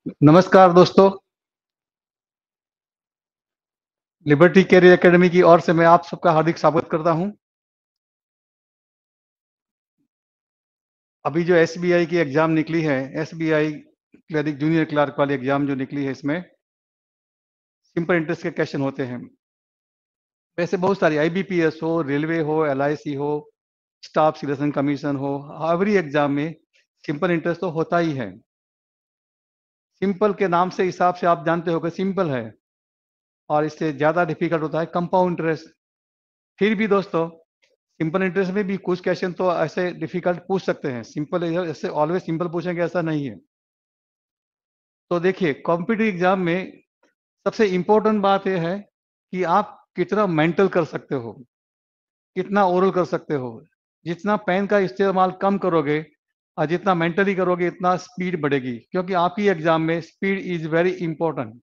नमस्कार दोस्तों, liberty career academy की ओर से मैं आप सबका हार्दिक स्वागत करता हूं। अभी जो एसबीआई की एग्ज़ाम निकली है, एसबीआई क्लर्क जूनियर क्लर्क वाली एग्ज़ाम जो निकली है, इसमें सिंपल इंटरेस्ट के क्वेश्चन होते हैं। वैसे बहुत सारी आईबीपीएस हो, रेलवे हो, एलआईसी हो, स्टाफ सिलेक्शन कमीशन हो, एवरी एग्ज़ाम में सिंपल इंटरेस्ट तो होता ही है। सिंपल के नाम से हिसाब से आप जानते हो कि सिंपल है और इससे ज़्यादा डिफ़िकल्ट होता है कंपाउंड इंटरेस्ट। फिर भी दोस्तों, सिंपल इंटरेस्ट में भी कुछ क्वेश्चन तो ऐसे डिफिकल्ट पूछ सकते हैं। सिंपल ऐसे ऑलवेज सिंपल पूछेंगे ऐसा नहीं है। तो देखिए, कॉम्पिटिटिव एग्जाम में सबसे इंपॉर्टेंट बात यह है कि आप कितना मेंटल कर सकते हो, कितना ओरल कर सकते हो। जितना पेन का इस्तेमाल कम करोगे और जितना मेंटली करोगे, इतना स्पीड बढ़ेगी, क्योंकि आपकी एग्जाम में स्पीड इज वेरी इंपॉर्टेंट।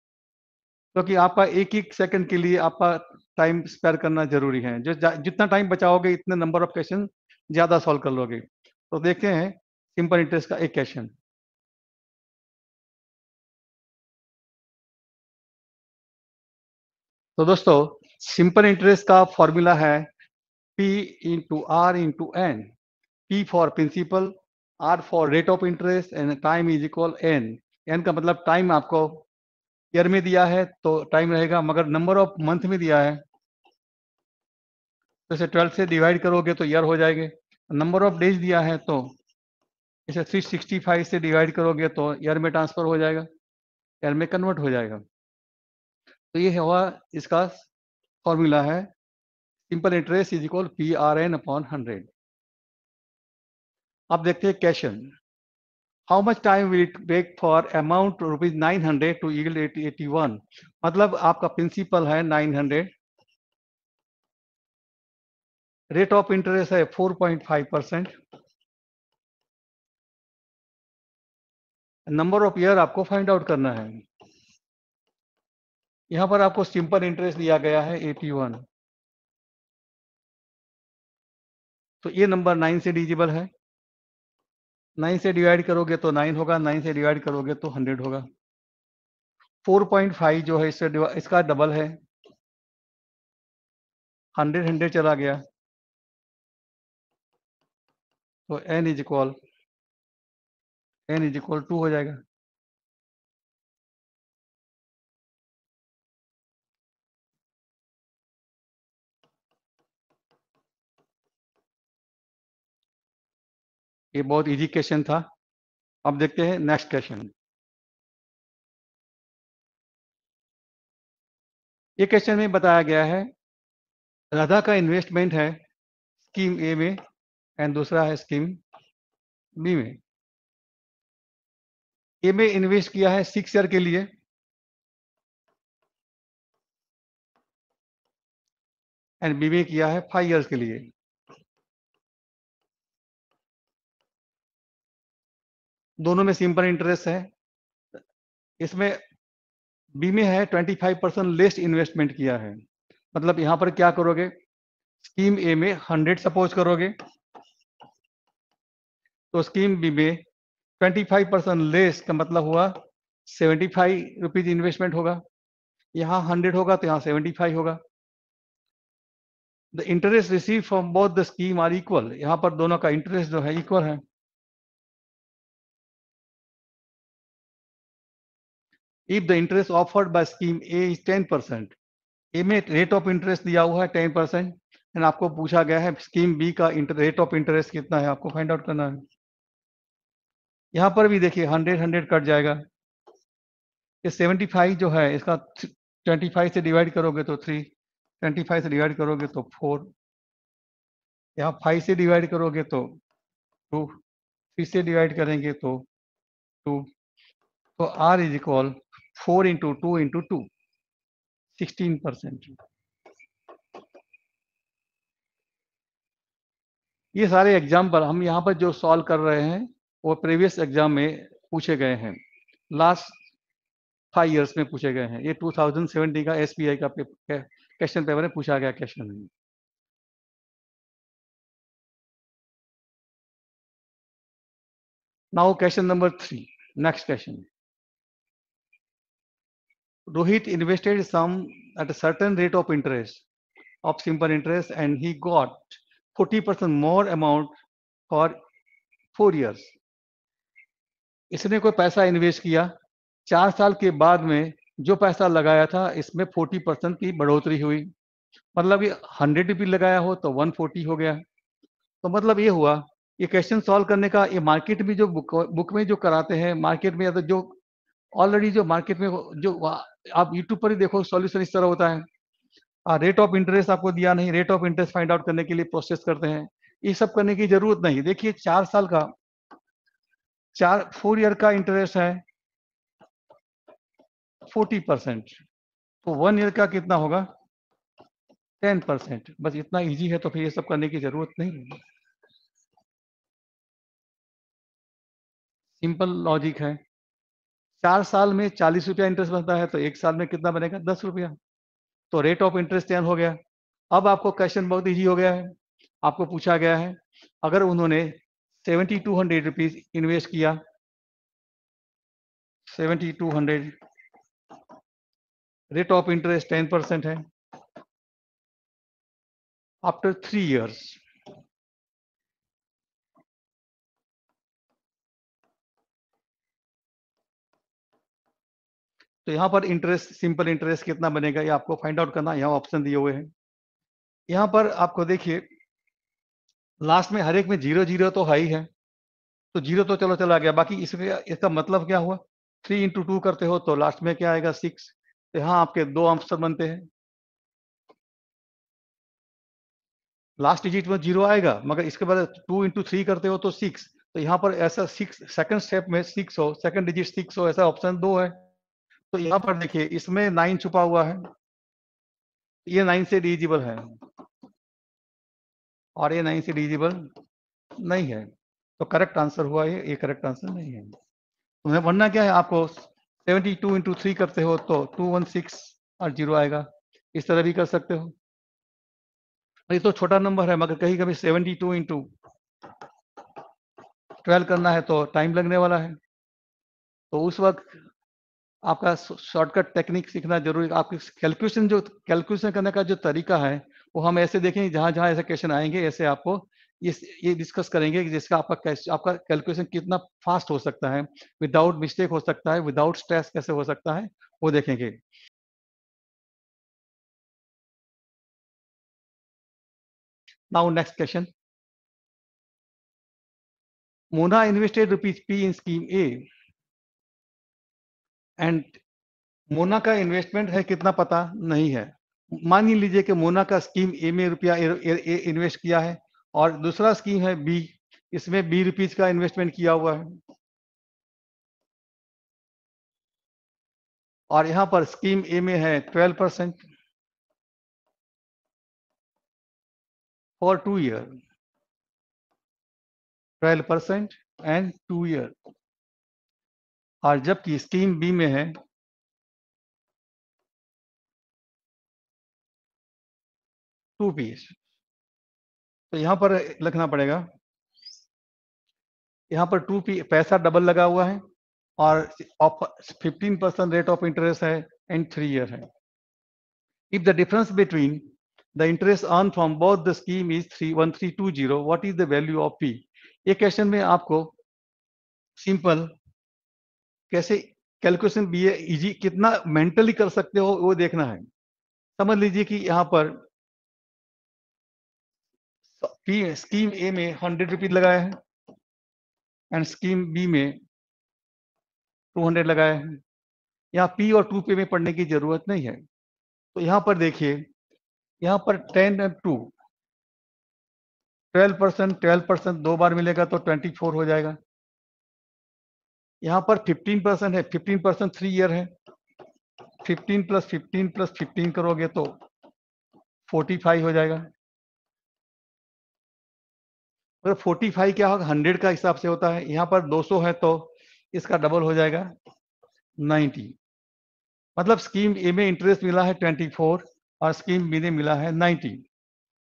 क्योंकि आपका एक एक सेकंड के लिए आपका टाइम स्पेयर करना जरूरी है। जो जितना टाइम बचाओगे, इतने नंबर ऑफ क्वेश्चन ज्यादा सॉल्व कर लोगे। तो देखते हैं सिंपल इंटरेस्ट का एक क्वेश्चन। तो दोस्तों, सिंपल इंटरेस्ट का फॉर्मूला है P into R into N. P for principal, R for rate of interest and time is equal N. N का मतलब टाइम आपको ईयर में दिया है तो टाइम रहेगा, मगर नंबर ऑफ मंथ में दिया है तो इसे 12 से डिवाइड करोगे तो ईयर हो जाएंगे। नंबर ऑफ डेज दिया है तो इसे 365 से डिवाइड करोगे तो ईयर में ट्रांसफर हो जाएगा, ईयर में कन्वर्ट हो जाएगा। तो ये हुआ इसका फॉर्मूला है। Simple interest is equal PRN upon 100। अब देखते हैं question. How much time will it take for amount rupees 900 to yield 81। मतलब आपका प्रिंसिपल है 900, रेट ऑफ इंटरेस्ट है 4.5%, नंबर ऑफ ईयर आपको फाइंड आउट करना है। यहाँ पर आपको सिंपल इंटरेस्ट दिया गया है 81। तो ये नंबर 9 से डिजिबल है। 9 से डिवाइड करोगे तो 9 होगा, 9 से डिवाइड करोगे तो 100 होगा। 4.5 जो है इससे इसका डबल है, 100 100 चला गया तो n इज इक्वल 2 हो जाएगा। ये बहुत इजी क्वेश्चन था। अब देखते हैं नेक्स्ट क्वेश्चन। ये क्वेश्चन में बताया गया है, राधा का इन्वेस्टमेंट है स्कीम ए में एंड दूसरा है स्कीम बी में। ए में इन्वेस्ट किया है 6 ईयर के लिए एंड बी में किया है 5 ईयर्स के लिए। दोनों में सिंपल इंटरेस्ट है। इसमें बी में है 25% लेस इन्वेस्टमेंट किया है। मतलब यहां पर क्या करोगे, स्कीम ए में 100 सपोज करोगे तो स्कीम बी में 25% लेस का मतलब हुआ 75 रुपीज इन्वेस्टमेंट होगा। यहाँ 100 होगा तो यहाँ 75 होगा। The interest receive from both the scheme are equal. यहाँ पर दोनों का इंटरेस्ट जो है इक्वल है। If the interest offered by scheme A is 10%। A में रेट ऑफ इंटरेस्ट दिया हुआ है 10% एंड आपको पूछा गया है स्कीम बी का रेट ऑफ इंटरेस्ट कितना है, आपको फाइंड आउट करना है। यहाँ पर भी देखिए 100 100 कट जाएगा। ये 75 जो है इसका 25 से डिवाइड करोगे तो 3, 25 से डिवाइड करोगे तो 4, यहाँ 5 से डिवाइड करोगे तो 2, 3 से डिवाइड करेंगे तो 2। तो R is equal 4 into 2 into 2, 16%। ये सारे एग्जाम्पल हम यहाँ पर जो सॉल्व कर रहे हैं वो प्रीवियस एग्जाम में पूछे गए हैं, लास्ट 5 ईयर्स में पूछे गए हैं। ये 2017 का एसबीआई का क्वेश्चन पेपर में पूछा गया क्वेश्चन है। Now question number 3, next question. Rohit invested some at a certain rate of interest, of simple interest, and he got 40% more amount for 4 years. इसने कोई पैसा इन्वेस्ट किया, 4 साल के बाद में जो पैसा लगाया था इसमें 40% की बढ़ोतरी हुई, मतलब ये 100 रुपये लगाया हो तो 140 हो गया। तो मतलब ये हुआ, ये क्वेश्चन सॉल्व करने का ये मार्केट में जो बुक में जो कराते हैं, मार्केट में या तो जो ऑलरेडी जो मार्केट में जो आप यूट्यूब पर ही देखो, सॉल्यूशन इस तरह होता है। रेट ऑफ इंटरेस्ट आपको दिया नहीं, rate of interest find out करने के लिए प्रोसेस करते हैं, ये सब करने की जरूरत नहीं। देखिए 4 साल का 4 ईयर का इंटरेस्ट है 40%, तो 1 ईयर का कितना होगा 10%। बस इतना इजी है, तो फिर ये सब करने की जरूरत नहीं है, सिंपल लॉजिक है। 4 साल में 40 रुपया इंटरेस्ट बनता है, तो 1 साल में कितना बनेगा 10 रुपया, तो रेट ऑफ इंटरेस्ट 10 हो गया। अब आपको क्वेश्चन बहुत इजी हो गया है, आपको पूछा गया है अगर उन्होंने 7200 रुपीज इन्वेस्ट किया, 7200, रेट ऑफ इंटरेस्ट 10% है, आफ्टर 3 इयर्स तो यहाँ पर इंटरेस्ट, सिंपल इंटरेस्ट कितना बनेगा ये आपको फाइंड आउट करना, यहाँ ऑप्शन दिए हुए हैं। यहाँ पर आपको देखिए लास्ट में हर एक में 0 0 तो है ही है, तो 0 तो चलो चला गया, बाकी इसमें इसका मतलब क्या हुआ, 3 into 2 करते हो तो लास्ट में क्या आएगा 6, तो यहाँ आपके 2 आंसर बनते हैं। लास्ट डिजिट में 0 आएगा, मगर इसके बाद 2 into 3 करते हो तो 6, तो यहाँ पर ऐसा 6 सेकंड स्टेप में 6 हो, सेकंड डिजिट 6 हो, ऐसा ऑप्शन 2 है। तो यहाँ पर देखिए इसमें 9 छुपा हुआ है, ये 9 से डिविजिबल है और ये 9 से डिविजिबल नहीं है, तो करेक्ट आंसर हुआ ये करेक्ट आंसर नहीं है। तुम्हें बनना क्या है, आपको 72 into 3 करते हो तो 216 और 0 आएगा, इस तरह भी कर सकते हो। ये तो छोटा नंबर है, मगर कहीं कभी 72 into 12 करना है तो टाइम लगने वाला है, तो उस वक्त आपका शॉर्टकट टेक्निक सीखना जरूरी। आपकी कैलकुलेशन करने का जो तरीका है वो हम ऐसे देखेंगे, जहां जहां ऐसे क्वेश्चन आएंगे ऐसे आपको ये डिस्कस करेंगे कि जिसका आपका कैलकुलेशन कितना फास्ट हो सकता है, विदाउट मिस्टेक हो सकता है, विदाउट स्ट्रेस कैसे हो सकता है, वो देखेंगे। Now next question, Mona invested rupees P in scheme A and Mona का इन्वेस्टमेंट है कितना पता नहीं है। मान ही लीजिए कि मोना का स्कीम ए में रुपया इन्वेस्ट किया है और दूसरा स्कीम है बी, इसमें ₹20 का इन्वेस्टमेंट किया हुआ है, और यहाँ पर स्कीम ए में है 12% फॉर 2 ईयर, 12% एंड 2 ईयर, और जबकि स्कीम बी में है 2 तो यहाँ पर लिखना पड़ेगा, यहाँ पर 2 पैसा डबल लगा हुआ है और 15% रेट ऑफ इंटरेस्ट है एंड 3 ईयर है। If the difference between the interest earned from both the scheme is 1320, what is the value of P? ये क्वेश्चन में आपको सिंपल कैसे कैलकुलेशन भी है, इजी कितना मेंटली कर सकते हो वो देखना है। समझ लीजिए कि यहाँ पर स्कीम ए में 100 रुपीज लगाया है एंड स्कीम बी में 200 लगाया है। यहाँ पी और 2 पे में पढ़ने की जरूरत नहीं है, तो यहाँ पर देखिए, यहाँ पर 10 and 2 12% 2 बार मिलेगा तो 24 हो जाएगा। यहाँ पर 15% है, 15% 3 ईयर है, 15 + 15 + 15 करोगे तो 45 हो जाएगा। मतलब 45 क्या होगा, 100 का हिसाब से होता है, यहाँ पर 200 है तो इसका डबल हो जाएगा 90। मतलब स्कीम ए में इंटरेस्ट मिला है 24 और स्कीम बी ने मिला है 90।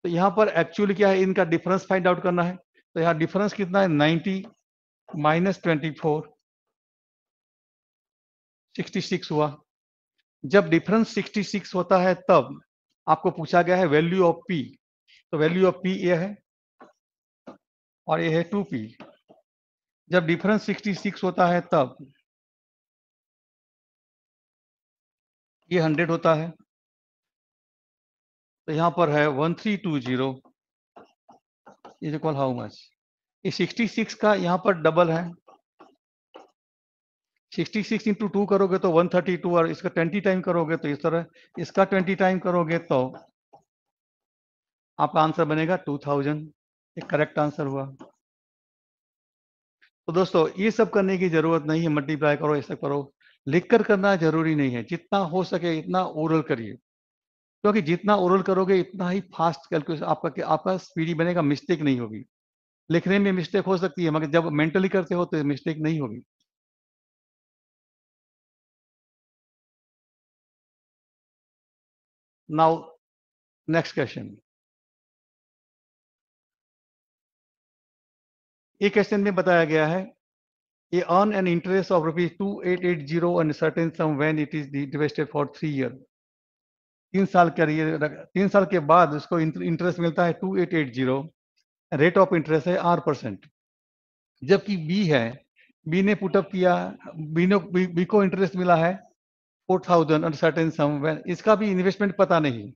तो यहाँ पर एक्चुअली क्या है, इनका डिफरेंस फाइंड आउट करना है, तो यहाँ डिफरेंस कितना है 90 - 24 66 हुआ। जब डिफरेंस 66 होता है तब आपको पूछा गया है वैल्यू ऑफ पी, तो वैल्यू ऑफ पी ये है और ये है 2p। जब डिफरेंस 66 होता है तब ये 100 होता है, तो यहां पर है 1320 इज इक्वल हाउ मच। ये 66 का यहां पर डबल है, 66 इंटू 2 करोगे तो 132, और इसका 20 टाइम करोगे तो इस तरह, इसका 20 टाइम करोगे तो आपका आंसर बनेगा 2000। एक करेक्ट आंसर हुआ। तो दोस्तों ये सब करने की जरूरत नहीं है, मल्टीप्लाई करो ऐसा करो, लिखकर करना जरूरी नहीं है, जितना हो सके इतना ओरल करिए, क्योंकि जितना ओरल करोगे इतना ही फास्ट कैलकुलेशन आपका स्पीडी बनेगा, मिस्टेक नहीं होगी। लिखने में मिस्टेक हो सकती है मगर जब मेंटली करते हो तो मिस्टेक नहीं होगी। Now next question. ये क्वेश्चन में बताया गया है ये earn an interest of rupees 2880 on a certain sum when it is invested for 3 year। 3 साल के लिए 3 साल के बाद उसको इंटरेस्ट मिलता है 2880, रेट ऑफ इंटरेस्ट है R%। जबकि बी है, बी ने पुटअप किया, बी को इंटरेस्ट मिला है 4000 ऑन सर्टेन सम व्हेन, इसका भी इन्वेस्टमेंट पता नहीं,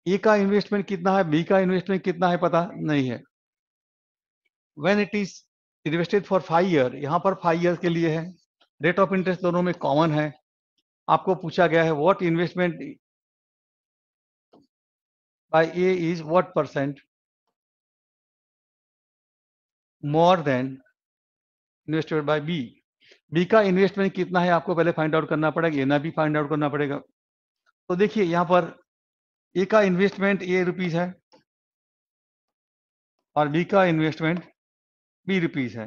ए का इन्वेस्टमेंट कितना है, बी का इन्वेस्टमेंट कितना है पता नहीं है। When it is invested for 5 year, यहाँ पर 5 ईयर के लिए है, रेट ऑफ इंटरेस्ट दोनों में कॉमन है। आपको पूछा गया है what investment by A is what percent more than invested by B. B का इन्वेस्टमेंट कितना है आपको पहले फाइंड आउट करना पड़ेगा, ए ना भी फाइंड आउट करना पड़ेगा। तो देखिए यहाँ पर ए का इन्वेस्टमेंट ए रुपीज है और बी का इन्वेस्टमेंट बी रुपीज है।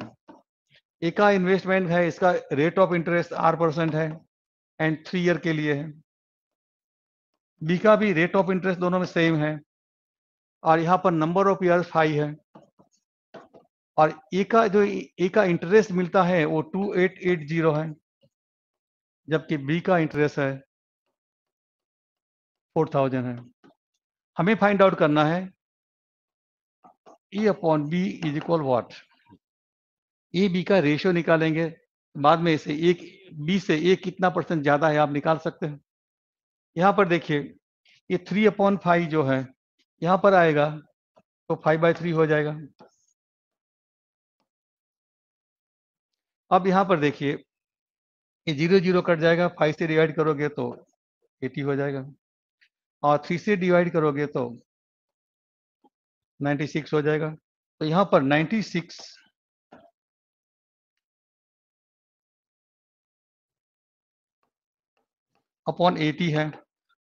ए का इन्वेस्टमेंट है, इसका रेट ऑफ इंटरेस्ट R% है एंड 3 ईयर के लिए है। बी का भी रेट ऑफ इंटरेस्ट दोनों में सेम है और यहाँ पर नंबर ऑफ ईयर्स 5 है, और ए का इंटरेस्ट मिलता है वो 2880 है, जबकि बी का इंटरेस्ट है 4000 है। हमें फाइंड आउट करना है A upon B is equal what. A B का रेशियो निकालेंगे, बाद में इसे एक बी से ए कितना परसेंट ज्यादा है आप निकाल सकते हैं। यहाँ पर देखिए ये 3/5 जो है यहाँ पर आएगा तो 5/3 हो जाएगा। अब यहाँ पर देखिए ये 0 0 कट जाएगा, 5 से डिवाइड करोगे तो 80 हो जाएगा, और 3 से डिवाइड करोगे तो 96 हो जाएगा। तो यहाँ पर 96 अपॉन 80 है।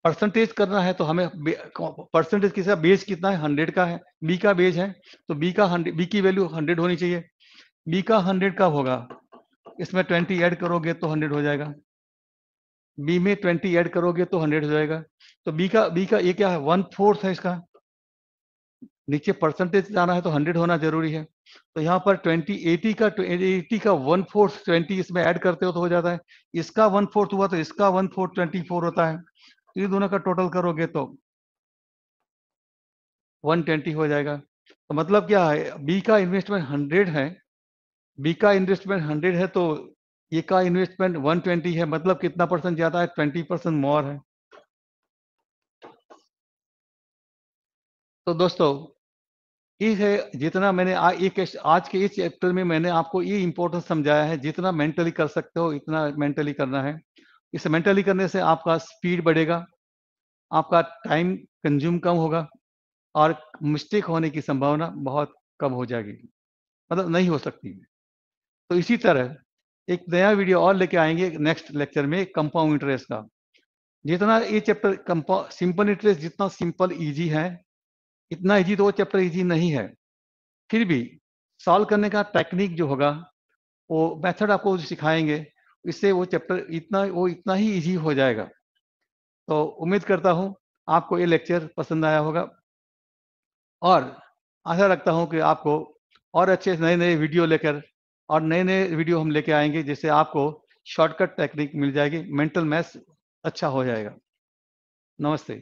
परसेंटेज करना है तो हमें परसेंटेज किसका, बेस कितना है, 100 का है, बी का बेस है, तो बी का 100, बी की वैल्यू 100 होनी चाहिए। बी का 100 कब होगा, इसमें 20 ऐड करोगे तो 100 हो जाएगा, बी में 20 ऐड करोगे तो 100 हो जाएगा। तो बी का ये क्या है, 1/4 है इसका, नीचे परसेंटेज जाना है तो 100 होना जरूरी है। तो यहाँ पर 80 का 1/4 20 इसमें ऐड करते हो तो हो जाता है, इसका 1/4 हुआ तो इसका 1/4 24 होता है, तो ये दोनों का टोटल करोगे तो 120 हो जाएगा। तो मतलब क्या है, बी का इन्वेस्टमेंट 100 है, बी का इन्वेस्टमेंट 100 है, तो ए का इन्वेस्टमेंट 120 है, मतलब कितना परसेंट ज्यादा है, 20% मोर है। तो दोस्तों ये है, जितना मैंने आज के इस चैप्टर में मैंने आपको ये इंपॉर्टेंस समझाया है, जितना मेंटली कर सकते हो इतना मेंटली करना है। इसे मेंटली करने से आपका स्पीड बढ़ेगा, आपका टाइम कंज्यूम कम होगा, और मिस्टेक होने की संभावना बहुत कम हो जाएगी, मतलब नहीं हो सकती। तो इसी तरह एक नया वीडियो और लेके आएंगे नेक्स्ट लेक्चर में कंपाउंड इंटरेस्ट का। जितना ये चैप्टर सिंपल इंटरेस्ट जितना सिंपल इजी है, इतना इजी तो वो चैप्टर इजी नहीं है। फिर भी सॉल्व करने का टेक्निक जो होगा, वो मेथड आपको सिखाएंगे, इससे वो चैप्टर इतना ही इजी हो जाएगा। तो उम्मीद करता हूँ आपको ये लेक्चर पसंद आया होगा, और आशा रखता हूँ कि आपको और अच्छे नए नए वीडियो लेकर और नए नए वीडियो हम लेके आएंगे, जिससे आपको शॉर्टकट टेक्निक मिल जाएगी, मेंटल मैथ्स अच्छा हो जाएगा। नमस्ते।